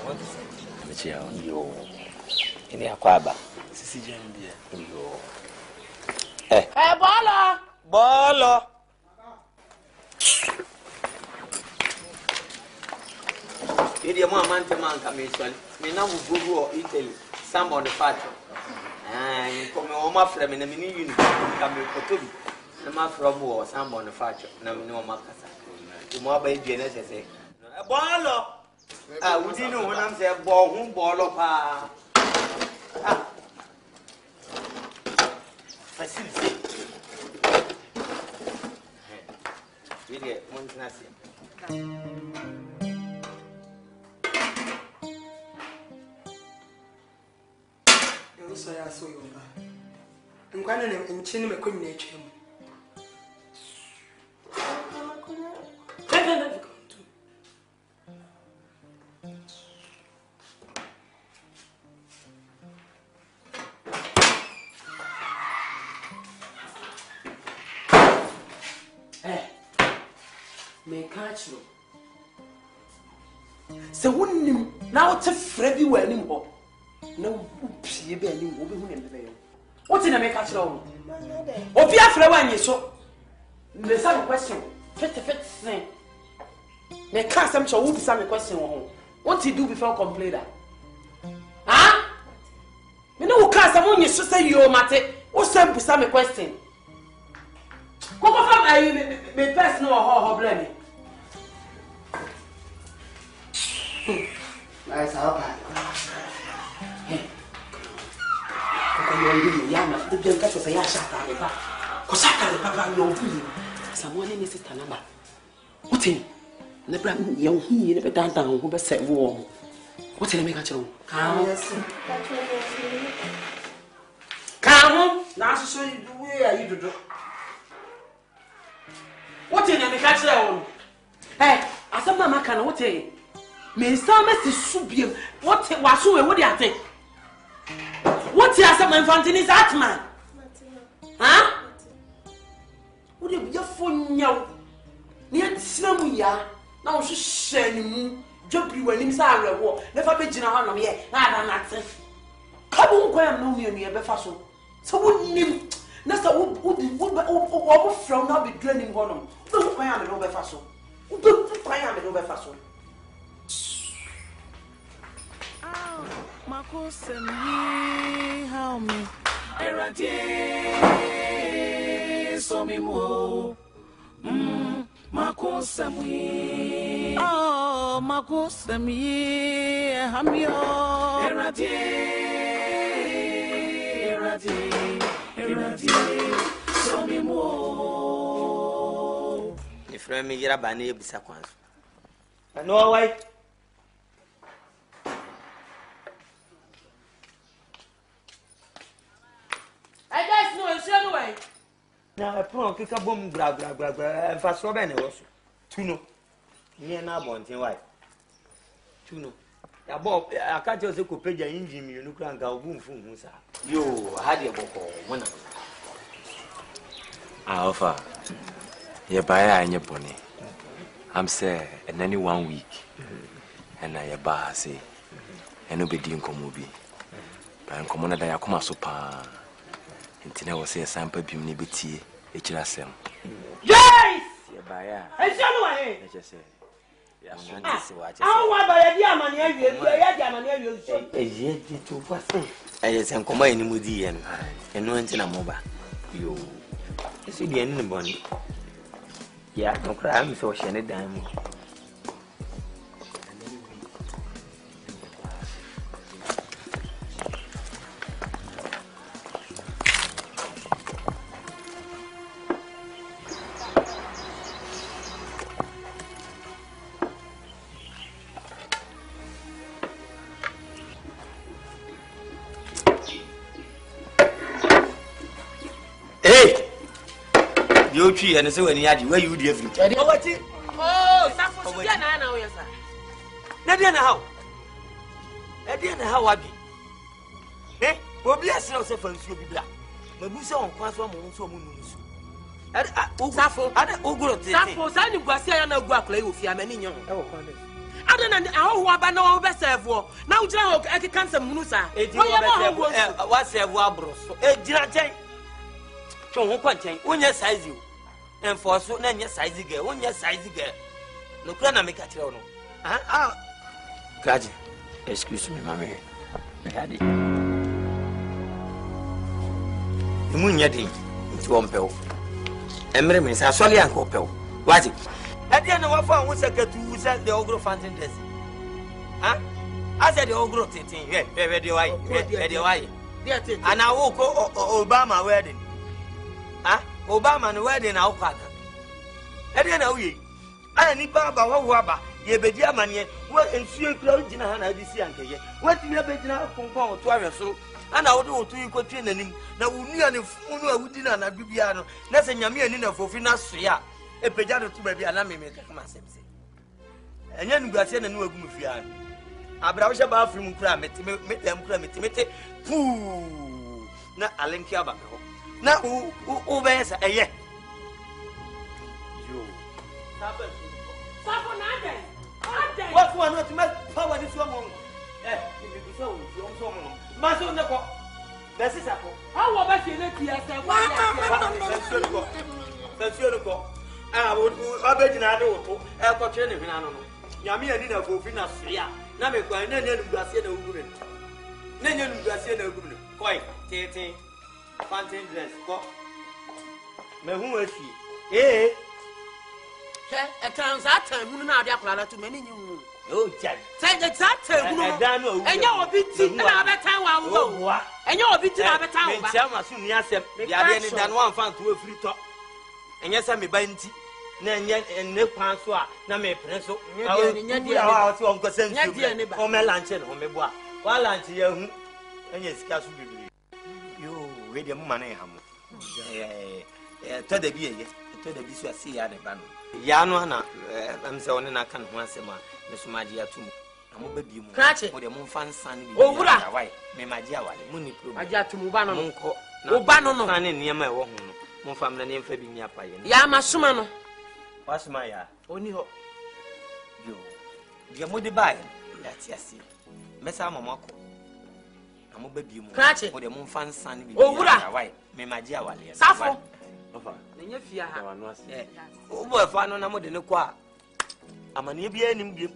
What is it? Yo. Ini akwaba. Sisi jambia. Yo. Bolo. Bolo. Idi mo amante man kamiswali. Me na wo gugu Italy. Samba on the fat. Come o ma frɛ me na me ni uni. Ka me kotobi. Na ma frɛ mo o samba on the fat. Na me no ma kasa. Mo aba edue na sese. Bolo. Wudi no wonam se bo hu bolo pa. Facility. Idi mo ntina se. So I saw you. I'm going to chin me couldn't nature. May catch you. So wouldn't him now to Freddy wedding home. No, you be any woman in the veil. What's in a make us wrong? Oh, be after one you so. The some question. Fit thing. May cast some show who some question. What he do before complain? Ah? You know who cast someone you should say you mate. What's some question? Come from I may pass no or blame. Nice how bad. Yana, the girl catch us a yashata. Cosata, Papa, no good. Someone in his sister number. What in? Never young he never done down who best set warm. What's in a make a show? Come home, now so you do where you do. What in a make a show? Hey, as a mamma can what a may some message should what was so what do you think? What is some infantine is that man? Huh? Would you be a phone now? Near some ya now she send you jump you when inside the war. Never be general on yet. I don't know. Come on, go and know me near Befaso. So wouldn't him? Nesta would from now be draining one. Don't cry on the Befaso. Don't cry on the Befaso. Mako semi how me erati so mi mo mako semi oh mako semi hamio erati so mi mo if me gira bana ebisa kwanso no why. I guess no, it's anyway. Now, a prawn kick a boom, blah, and fast for Benny also. Tuno. Near now, Bontin White. Tuno. A bob, I can't just go pay your engine, you look like a boom from Musa. You had your book one of them. Alpha. You buy and your pony. I'm say, and only 1 week. And I bar say, and nobody in Comobi. But I'm commoner than I come so pa. Until I was a sample beam liberty, HSM. Yes! By I say, I just say, I want by a diamond here, a year to pass. I just am combining with the end, and no antenna mobile. You see the end in the body. Yeah, no crime, so she and a dime. You tree and so when you had where you do everything. Oh, that's what you are now, yes, sir. Nadiana how? Nadiana how I be? Eh? Well, bless yourself and so be black. But we saw on class one moment so moon. Safo, I don't go to Safo, I didn't go say I know Guacle with Yamani. adana aho aba na wo be serve na wo gina ho e cancer munu sa wa serve abroso e gina chen cho ho kwanchen wonye size o enforce na nye size girl wonye size girl no kura na make kire no Kaji, excuse me mama me hadi emu nyadi nti wo mpeo emre me sa sole anko peo waji ade na wafa wo sekatu wo se the ogro fountain dress I said the ogro titin we de why ana wo ko Obama wedding Obama no wedding na wo kwada ade na wo yi ana ni ba wo aba ye bedi amane wo ensuo kura gina ha na adisi ankeye wati ye bedina konkon to ahweso ana wo de otu ikotwe nanim na wunua ne funu awudi na na dubia no na se nyame ani na fofi na soya epeja do to ba bia na meme kama semse enya nuguase na nu agum fia abra wo she ba afrim kura metem kura metimete pu na alenki aba ho na u be sa eye yo Safo na den. What one not to make power this one? You be so someone. Maso neko. Besi sako. How about you let you say what? Sensual. Abegina do to. Ko tire ne hina no no. Nyame ani na fofi na soya. Na me kwa na nyanu guase na ugure. Na nyanu guase na ugure. Koi, tete. Fountain dress ko. Me hu afi. A transaction who now are to many you. Oh, Jack. Say the Saturn, and your bit in our town, and your bit in our town. Chama soon, yes, the than one found to a free talk. And yes, I'm a banty. Nan yet and no panswa, na me preso. I was on consent for my lunch and on my bois. While lunch, you and yes, castle. You read your money, to the beer, to the beer, see at the banner. Yano na amse na kan ho asema me so magia atum amobabi mu mo de mo fan san bi owura wai me magia wale mo ni problem magia atum ba no nko oba no no san ne niam e wo ho no mo fam na ne mfa bi ni apaye ya masoma no wasoma ya oni ho yo dia mo de bai ya ti asi me sa mamako amobabi mu mo de mo fan san bi owura wai me magia wale safo nenya fia ha obo fa no na mo de ne kwa amane bia nim bia